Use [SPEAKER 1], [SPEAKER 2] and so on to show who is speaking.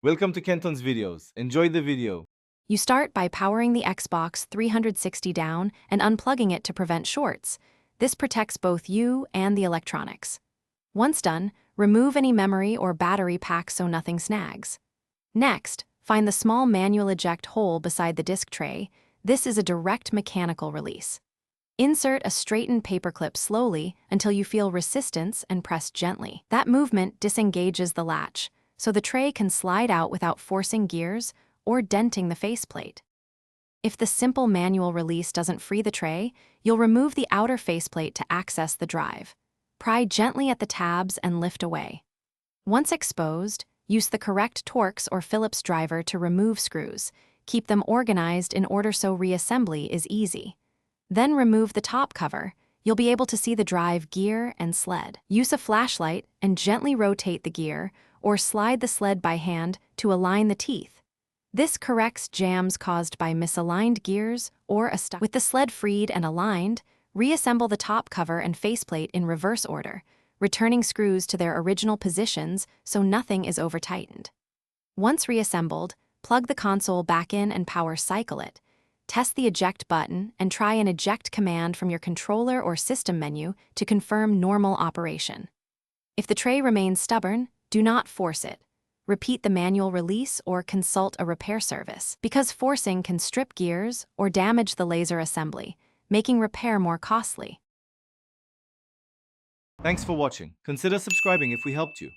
[SPEAKER 1] Welcome to Kenton's videos. Enjoy the video.
[SPEAKER 2] You start by powering the Xbox 360 down and unplugging it to prevent shorts. This protects both you and the electronics. Once done, remove any memory or battery pack so nothing snags. Next, find the small manual eject hole beside the disk tray. This is a direct mechanical release. Insert a straightened paperclip slowly until you feel resistance and press gently. That movement disengages the latch, so the tray can slide out without forcing gears or denting the faceplate. If the simple manual release doesn't free the tray, you'll remove the outer faceplate to access the drive. Pry gently at the tabs and lift away. Once exposed, use the correct Torx or Phillips driver to remove screws. Keep them organized in order so reassembly is easy. Then remove the top cover. You'll be able to see the drive gear and sled. Use a flashlight and gently rotate the gear or slide the sled by hand to align the teeth. This corrects jams caused by misaligned gears or a stuck. With the sled freed and aligned, reassemble the top cover and faceplate in reverse order, returning screws to their original positions so nothing is over-tightened. Once reassembled, plug the console back in and power cycle it. Test the eject button and try an eject command from your controller or system menu to confirm normal operation. If the tray remains stubborn, do not force it. Repeat the manual release or consult a repair service, because forcing can strip gears or damage the laser assembly, making repair more costly.
[SPEAKER 1] Thanks for watching. Consider subscribing if we helped you.